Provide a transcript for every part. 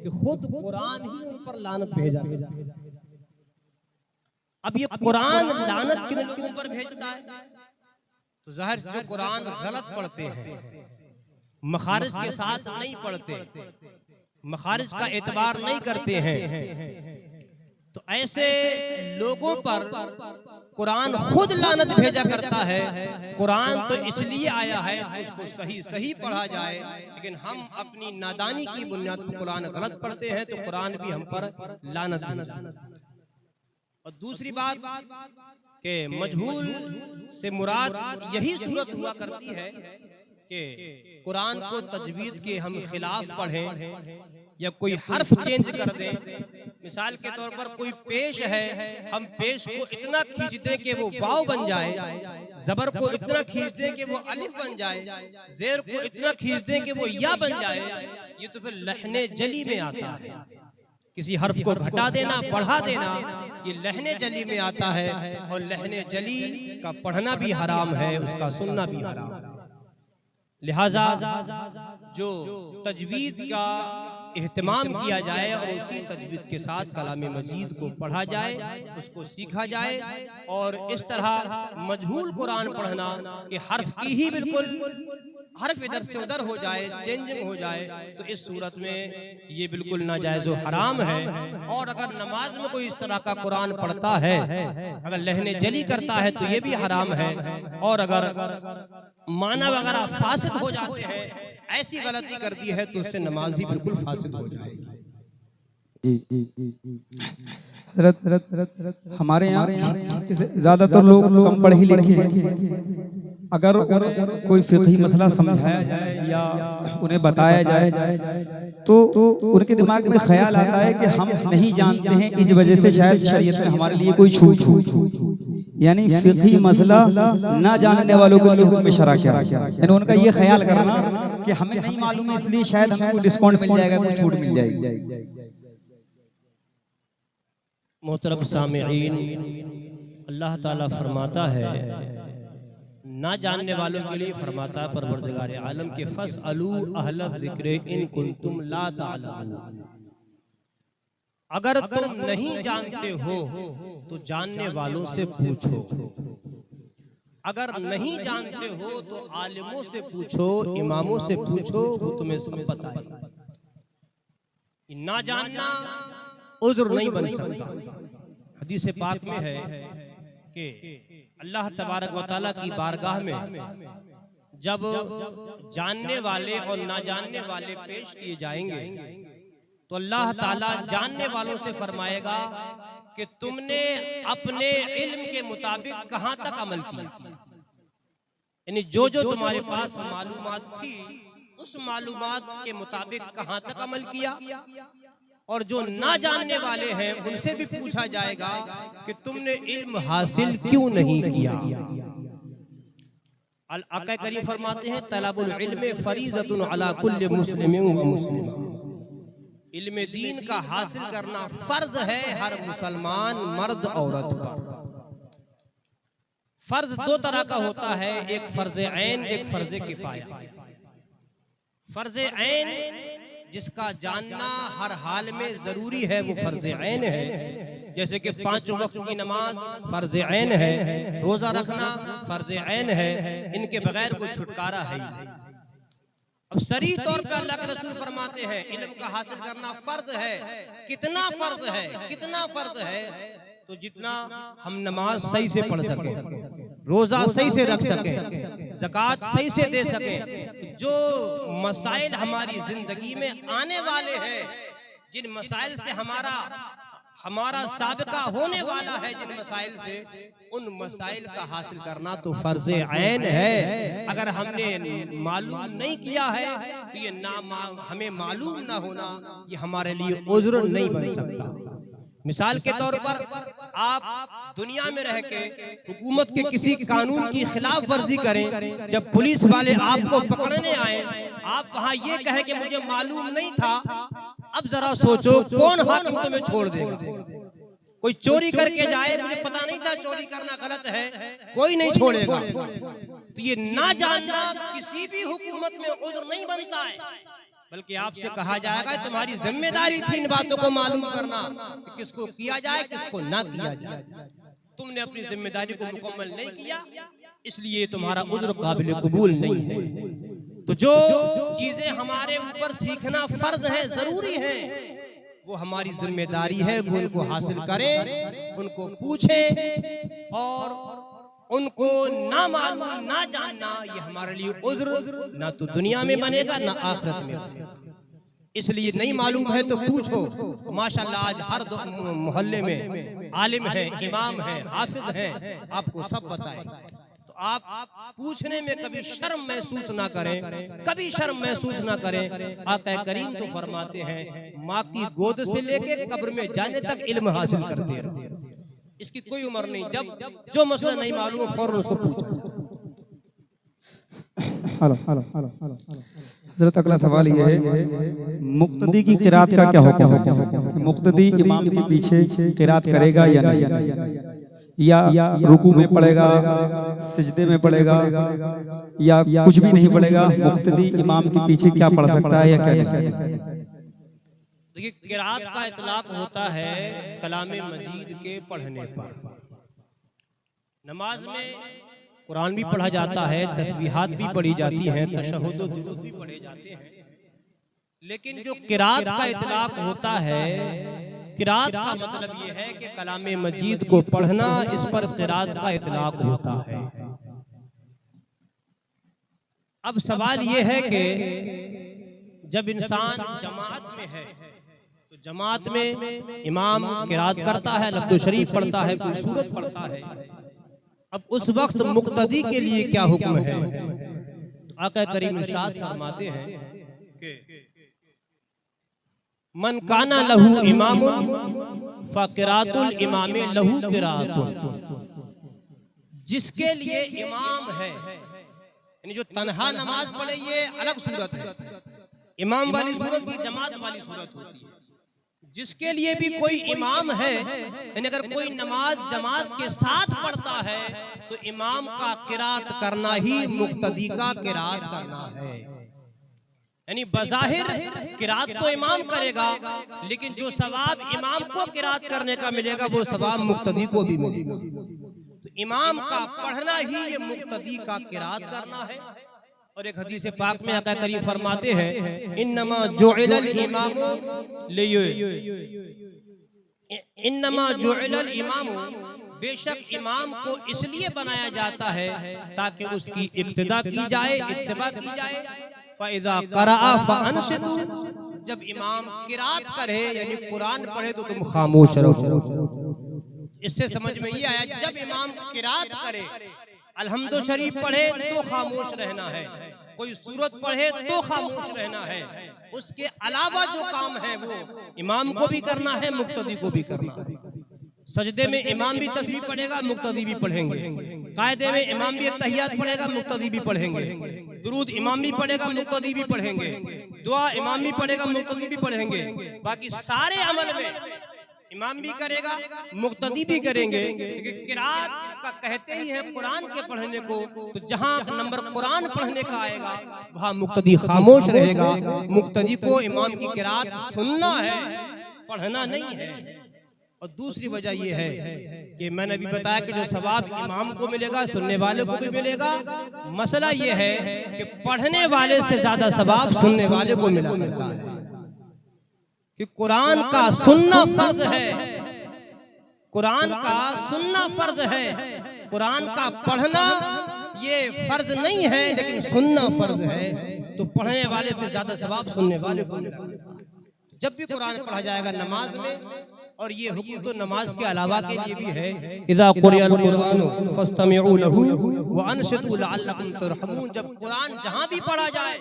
कि खुद कुरान ही उन पर लानत भेजा करता है। अब ये कुरान लानत किन लोगों पर भेजता है? तो जाहिर जो कुरान गलत पढ़ते हैं, मखारिज के साथ नहीं पढ़ते, मखारिज का एतबार नहीं करते हैं, तो ऐसे लोगों पर कुरान खुद लानत भेजा करता है। कुरान तो इसलिए आया है उसको सही सही पढ़ा जाए, लेकिन हम अपनी नादानी की बुनियाद पर कुरान गलत पढ़ते हैं तो कुरान भी हम पर लानत भेजा। और दूसरी बात कि मजहूल से मुराद यही सूरत हुआ करती है कि कुरान को तजवीद के हम खिलाफ पढ़ें या कोई हर्फ चेंज कर दें। मिसाल के तौर पर कोई पेश है, हम पेश को इतना खींच दें कि वो वाव बन जाए, जबर को इतना खींच दें कि वो अलिफ बन जाए, जेर को इतना खींच दें कि वो या बन जाए, ये तो फिर लहने जली में आता है। किसी हर्फ को घटा देना, बढ़ा देना, ये लहने जली में आता है, और लहने जली का पढ़ना भी हराम है, उसका सुनना भी हराम है। लिहाजा जो तजवीद का एहतमाम किया जाए और उसी तजवीद के साथ कलाम मजीद को पढ़ा जाए, उसको सीखा जाए, और इस तरह मजहूल कुरान पढ़ना कि हर्फ की ही बिल्कुल हर्फ इधर से उधर हो जाए, चेंजिंग हो जाए, तो इस सूरत में ये बिल्कुल नाजायज़ व हराम है। और अगर नमाज में कोई इस तरह का कुरान पढ़ता है, अगर लहने जली करता है तो ये भी हराम है। और अगर माना वगैरह फासिद हो जाते हैं, ऐसी गलती कर दी है तो उससे नमाज ही बिल्कुल फासिद हो जाएगी। हमारे यहाँ ज्यादातर लोग कम पढ़े लिखे हैं। अगर उन्हें कोई फिक़ही मसला समझाया जाए या उन्हें बताया जाए तो उनके दिमाग में ख्याल आता है कि हम नहीं जानते हैं, इस वजह से शायद शरीयत में हमारे लिए कोई छूट हो। यानी फिक़ही मसला ना जानने वालों के लिए हुक्म शरअ क्या, यानी उनका ये ख्याल करना कि हमें नहीं मालूम है इसलिए शायद हमें कोई डिस्काउंट मिल जाएगा, कोई छूट मिल जाएगी। मोहतरम सामिईन, अल्लाह ताला फरमाता है, ना जानने वालों के लिए फरमाता है परवरदिगार आलम के फस्अलू अहल ज़िक्र इन कुंतुम ला तालमून। अगर तुम नहीं जानते हो तो जानने वालों से पूछो, अगर नहीं जानते हो तो आलिमों से पूछो, इमामों से पूछो, वो तुम्हें सब बताएंगे। ना जानना उज़्र नहीं बन सकता। हदीस पाक में है कि अल्लाह तबारक व तआला की बारगाह में जब जानने वाले और ना जानने वाले पेश किए जाएंगे तो अल्लाह ताला जानने वालों से फरमाएगा कि तुमने अपने इल्म के मुताबिक कहां तक अमल किया, यानी जो जो तुम्हारे पास मालूमात थी उस मालूमात के मुताबिक कहां तक अमल किया। और जो ना जानने वाले हैं उनसे भी पूछा जाएगा कि तुमने इल्म हासिल क्यों नहीं किया। आका करीम फरमाते हैं, तलबुल इल्म फरीज़तुन अला कुल्लि मुस्लिमिन व मुस्लिमा। इल्म दीन का हासिल करना फर्ज है हर मुसलमान मर्द औरत पर। फर्ज दो तरह का होता है, एक फर्ज ऐन, एक फर्ज किफाया। फर्ज ऐन जिसका जानना हर हाल में जरूरी है वो फर्ज ऐन है, जैसे कि 5 वक्त की नमाज फर्ज ऐन है, रोजा रखना फर्ज ऐन है, इनके बगैर कोई छुटकारा है ही। अब सरीह तौर पर अल्लाह के रसूल फरमाते हैं इल्म का हासिल करना फर्ज है। कितना फर्ज है, कितना फर्ज है? तो जितना हम नमाज सही से पढ़ सके, रोजा सही से रख सके, ज़कात सही से दे सके, जो मसाइल हमारी जिंदगी में आने वाले हैं, जिन मसाइल से हमारा साबिका होने वाला है, जिन मसाइल से, उन मसाइल का हासिल करना तो फर्ज ऐन है। अगर हमने मालूम नहीं किया है तो ये हमें मालूम ना होना ये हमारे लिए उज़्र नहीं बन सकता। मिसाल के तौर पर आप दुनिया में रह के हुकूमत के किसी कानून की खिलाफ वर्जी करें, जब पुलिस वाले आपको पकड़ने आए, आप वहां ये कहे कि मुझे मालूम नहीं था, अब जरा सोचो कौन हाकिम तुम्हें छोड़ देगा? कोई चोरी करके जाए, मुझे पता नहीं था चोरी करना गलत है, कोई नहीं छोड़ेगा। तो ये ना जानना किसी भी हुकूमत में उज़्र नहीं बनता है। बल्कि आपसे कहा जाएगा तुम्हारी जिम्मेदारी थी इन बातों को मालूम करना कि किसको किया जाए किसको ना किया जाए। तुमने अपनी जिम्मेदारी को मुकम्मल नहीं किया, इसलिए तुम्हारा उज्र काबिल कबूल नहीं है। तो जो चीजें हमारे ऊपर सीखना फर्ज है, जरूरी है, वो हमारी जिम्मेदारी है कि उनको हासिल करें, उनको पूछें, और उनको ना मालूम ना जानना ये हमारे लिए उज्र ना तो दुनिया में बनेगा ना आखिरत में बनेगा। इसलिए नहीं मालूम है तो पूछो। माशाल्लाह आज हर मोहल्ले में आलिम है, इमाम है, हाफिज है, आपको सब बताएगा। तो आप पूछने में कभी शर्म महसूस ना करें, कभी शर्म महसूस ना करें। आका करीम तो फरमाते हैं माँ की गोद से लेके कब्र में जाने तक इल्म हासिल करते रहो, इसकी कोई उम्र नहीं। जब जो मसला नहीं मालूम फौरन उसको पूछो। हजरत अगला सवाल ये है, मुक्तदी की किरात का क्या हुक्म है? मुक्तदी इमाम के पीछे किरात करेगा या नहीं, या रुकू में पड़ेगा, सिजदे में पड़ेगा, या कुछ भी नहीं पड़ेगा? मुक्तदी इमाम के पीछे क्या पढ़ सकता है या क्या नहीं? देखिए, किरात का इतलाक होता है कलामे मजीद के पढ़ने पर। नमाज में कुरान भी पढ़ा जाता है, तस्बीहात भी पढ़ी जाती हैं, तशहुद और दुरूद भी पढ़े जाते हैं, लेकिन जो किरात का इतलाक होता है, किरात का मतलब ये है कि कलामे मजीद को पढ़ना, इस पर किरात का इतलाक होता है। अब सवाल ये है कि जब इंसान जमात में है तो जमात में इमाम किरात करता है, लफ्ज़ शरीफ पढ़ता है, कोई सूरत पढ़ता है। अब उस वक्त मुक्तदी के लिए क्या हुक्म है? तो आका करीम इरशाद फरमाते हैं कि मन काना लहू इमामुन फकिरातुल इमामे लहू किरातुन। जिसके लिए इमाम है, यानी जो तन्हा नमाज पढ़े, ये अलग सूरत है। इमाम वाली सूरत की जमात वाली सूरत होती है। जिसके लिए भी कोई इमाम है, यानी अगर कोई नमाज जमात के साथ पढ़ता है तो इमाम का किरात करना ही मुक्तदी का किरात करना है। यानी बज़ाहिर किरात तो इमाम करेगा, लेकिन जो सवाब इमाम को किरात करने का मिलेगा वो सवाब मुक्तदी को भी मिलेगा। तो इमाम का पढ़ना ही ये मुक्तदी का किरात करना है। और एक हदीस पाक में आका करीम फरमाते हैं इन्नमा जुइलल इमामु इन्नमा जुइलल इमामु, बेशक इमाम को इसलिए बनाया जाता है ताकि उसकी इक्तिदा की जाए, इत्तिबा की जाए। फ़इज़ा क़रअ फ़अनसितू, जब इमाम किरात करे यानी कुरान पढ़े तो तुम खामोश रहो। इससे समझ में ये आया जब इमाम किरात करे, अल्हम्दु शरीफ पढ़े तो खामोश रहना है, कोई सूरत पढ़े तो खामोश रहना है। उसके अलावा जो काम है वो इमाम को भी करना है, मुक्तदी को भी करना है। सजदे में इमाम भी तस्बीह पढ़ेगा, मुक्तदी भी पढ़ेंगे। कायदे में इमाम भी तहियात पढ़ेगा, मुक्तदी भी पढ़ेंगे। दुरूद इमाम भी पढ़ेगा, मुक्तदी भी पढ़ेंगे। दुआ इमाम भी पढ़ेगा, मुक्तदी भी पढ़ेंगे। बाकी सारे अमल में इमाम भी करेगा, मुक्तदी भी करेंगे। लेकिन किरात का कहते ही है कुरान के पढ़ने को, तो जहां नंबर कुरान पढ़ने का आएगा वहां मुक्तदी खामोश रहेगा। मुक्तदी को इमाम की किरात सुनना है, पढ़ना नहीं है। और दूसरी वजह यह है कि मैंने अभी बताया कि जो सवाब इमाम को मिलेगा सुनने वाले को भी मिलेगा। मसला यह है कि पढ़ने वाले से ज्यादा सवाब सुनने वाले को मिला करता है, कि कुरान का सुनना फर्ज है, कुरान का सुनना फर्ज है। कुरान का पढ़ना ये फर्ज नहीं है, लेकिन सुनना फर्ज है। तो पढ़ने वाले से ज्यादा सवाब सुनने वाले को मिला करता है। जब भी कुरान पढ़ा जाएगा नमाज में, और ये हुक्म तो नमाज के अलावा के लिए भी है, इज़ा क़ुरिअल क़ुरआनु फस्तमिऊ लहू व अनसितू लअल्लकुम तुरहमून। जब कुरान जहां भी पढ़ा जाए,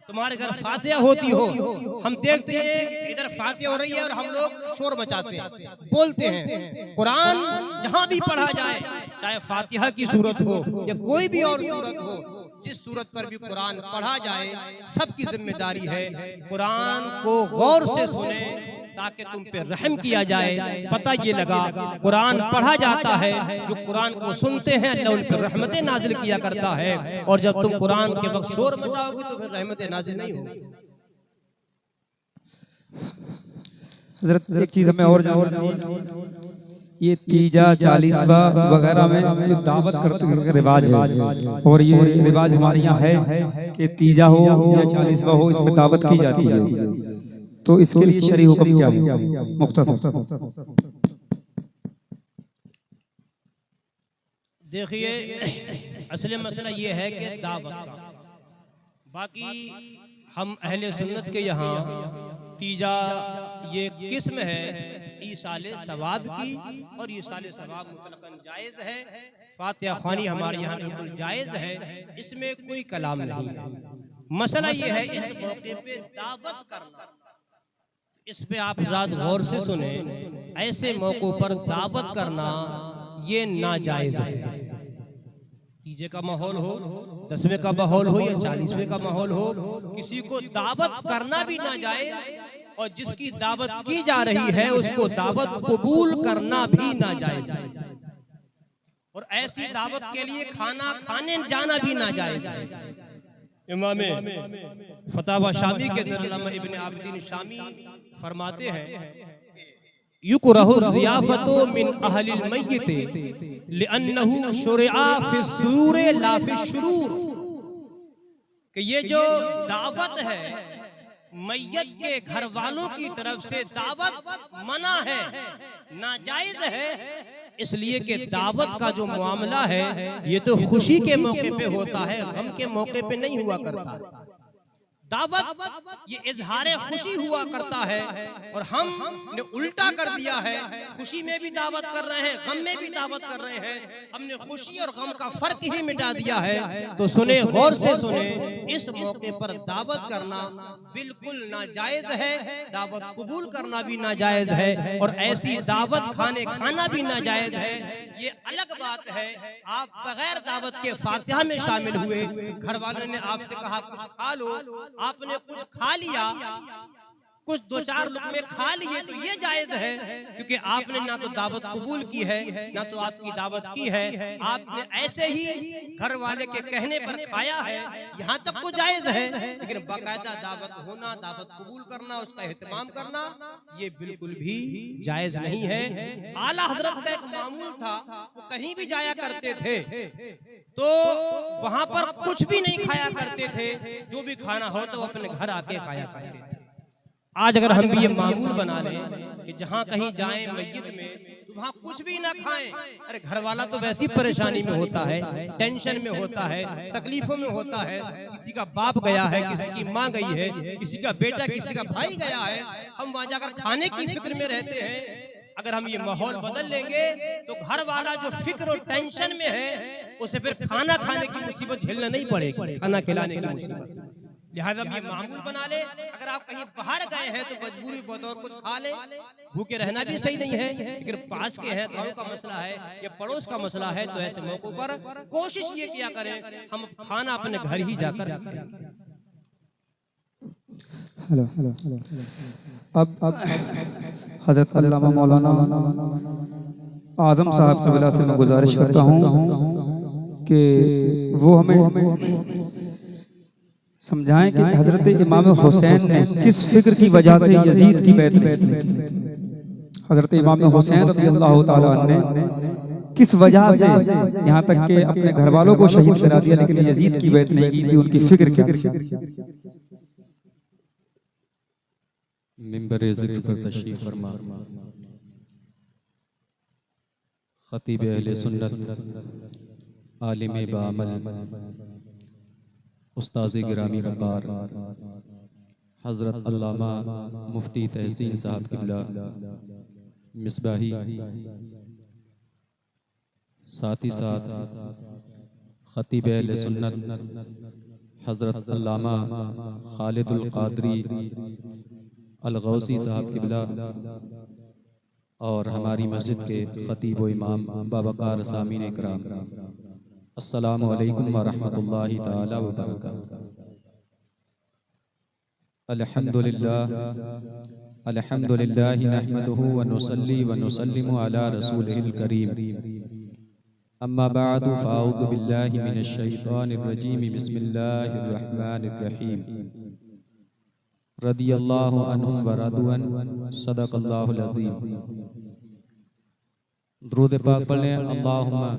तुम्हारे घर फातिहा होती हो, हम देखते हैं इधर फातिहा हो रही है और हम लोग शोर मचाते हैं, बोलते हैं। कुरान जहां भी पढ़ा जाए, चाहे फातिहा की सूरत हो या कोई भी और सूरत हो, जिस सूरत पर भी कुरान पढ़ा जाए, सबकी जिम्मेदारी है कुरान को गौर से सुने ताकि तुम पे रहम किया जाए। पता ये लगा कुरान पढ़ा जाता है, जो कुरान को सुनते हैं अल्लाह उन पर रहमतें नाजिल किया करता है। और जब तुम कुरान के वक्त शोर मचाओगे तो फिर रहमतें नाजिल नहीं होगी। हजरत एक चीज हमें और जानना थी, ये तीजा चालीसवा वगैरह में ये दावत करते हुए रिवाज है, और ये रिवाज हमारे यहाँ है कि तीजा हो या चालीसवा हो, इसमें दावत की जाती है। तो इसके लिए शरई हुक्म क्या है? मुख्तसर। देखिए असली मसला ये है कि दावत का, बाकी हम अहले सुन्नत के यहाँ तीजा ये किस्म है ईसाले सवाब की, और ईसाले सवाब मुतलकन जायज़ है। फातिहा ख़वानी हमारे यहाँ बिल्कुल जायज़ है, इसमें कोई कलाम नहीं है। मसला ये है इस मौके पे दावत करना, इस पे आप रात गौर से सुने, ऐसे मौकों पर दावत करना ये नाजायज़ है। तीजे का माहौल हो, 10वें का माहौल हो या 40वें का माहौल हो, किसी को दावत करना भी नाजायज, और जिसकी दावत की जा रही है उसको दावत कबूल करना भी नाजायज है। और ऐसी दावत के लिए खाना खाने जाना भी नाजायज है। इमाम फतावा शामी के अंदर अल्लामा इब्न आबिदीन शामी फरमाते हैं, युकरहु ज़ियाफ़तु मिन अहलिल मय्यित लिअन्नहु शुरिआ फि सुरूर ला फि शुरूर, कि ये जो दावत है मैयत के घर वालों की तरफ से दावत मना है, नाजायज है, इसलिए कि दावत का जो मामला है ये तो खुशी के मौके पे होता है, गम के मौके पे नहीं हुआ करता है। दावत ये इजहारे खुशी हुआ करता है, और हमने उल्टा कर दिया है, खुशी में भी दावत कर रहे हैं, गम में भी दावत कर रहे हैं, हमने खुशी और गम का फर्क ही मिटा दिया है। तो सुने, गौर से सुने, इस मौके पर दावत करना बिल्कुल नाजायज है, दावत कबूल करना भी नाजायज है, और ऐसी दावत खाना भी नाजायज है। ये अलग बात है, आप बगैर दावत के फातिहा में शामिल हुए, घर वालों ने आपसे कहा कुछ खा लो, आपने कुछ खा लिया, कुछ 2-4 लुक़मे खा लिए, तो ये जायज है, क्योंकि आपने ना तो दावत कबूल की है, ना तो आपकी दावत की है, आपने ऐसे ही घर वाले के कहने पर खाया है, यहाँ तक तो जायज है। लेकिन बाकायदा दावत होना, दावत कबूल करना, उसका एहतमाम करना, ये बिल्कुल भी जायज नहीं है। आला हजरत का एक मामूल था, वो कहीं भी जाया करते थे तो वहां पर कुछ भी नहीं खाया करते थे, जो भी खाना हो तो अपने घर आके खाया करते थे। आज अगर हम भी ये मामूल बना लें कि जहाँ कहीं जाएं मस्जिद में तो वहाँ कुछ भी ना खाएं, अरे घर वाला तो वैसी परेशानी में होता है, टेंशन में होता है, तकलीफों में होता है, किसी का बाप गया है, किसी की माँ गई है, किसी का बेटा, किसी का भाई गया है, हम वहाँ जाकर खाने की फिक्र में रहते हैं। अगर हम ये माहौल बदल लेंगे तो घर वाला जो फिक्र और टेंशन में है उसे फिर खाना खाने की मुसीबत झेलना नहीं पड़ेगी, खाना खिलाने की मुसीबत। लिहाजा ये मामूल बना ले, अगर आप कहीं बाहर गए हैं तो मजबूरी बतौर कुछ खा ले, भूखे रहना भी सही नहीं है, लेकिन पास के हैं, गांव का मसला है या पड़ोस का मसला है, तो ऐसे मौकों पर कोशिश ये किया करें हम खाना अपने घर ही जाकर खाएं। हेलो, अब हजरत अल्लामा मौलाना आजम साहब क़िबला से मैं गुजारिश करता हूँ कि वो हमें समझाएं कि हजरत इमाम हुसैन ने किस फिक्र की वजह से यजीद की बैत में, हजरत इमाम हुसैन रज़ियल्लाहु ताला अन्हु ने किस वजह से यहाँ तक कि अपने घर वालों को शहीद करा दिया, लेकिन यजीद की बैत नहीं की थी, उनकी फिक्र क्या थी? मिंबर ज़िक्र पर तशरीफ़ फरमा खतीब अहले सुन्नत आलिम बामल उस्ताद गिरामी वक़ार हज़रत अल्लामा मुफ्ती तहसीन साहब क़िबला मिसबाही, साथ ही साथ खतीब अहले सुन्नत हज़रत अल्लामा खालिदुल क़ादरी अल-गौसी साहब क़िबला और हमारी मस्जिद के खतीब व इमाम बावक़ार सामीन इकराम, अस्सलामु अलैकुम व रहमतुल्लाहि ताला व बरकातुहू। अल्हम्दुलिल्लाह नहमदुहु व नुसल्ली व नुसल्लिमु अला रसूलिहिल करीम, अम्मा बअदु फ़अऊज़ु बिल्लाहि मिनश शैतानिर रजीम, बिस्मिल्लाहिर रहमानिर रहीम। रदियल्लाहु अन्हुम व रदुअन सदक़ल्लाहुल अज़ीम। दुरूद पाक पढ़ लें। अल्लाहुम्मा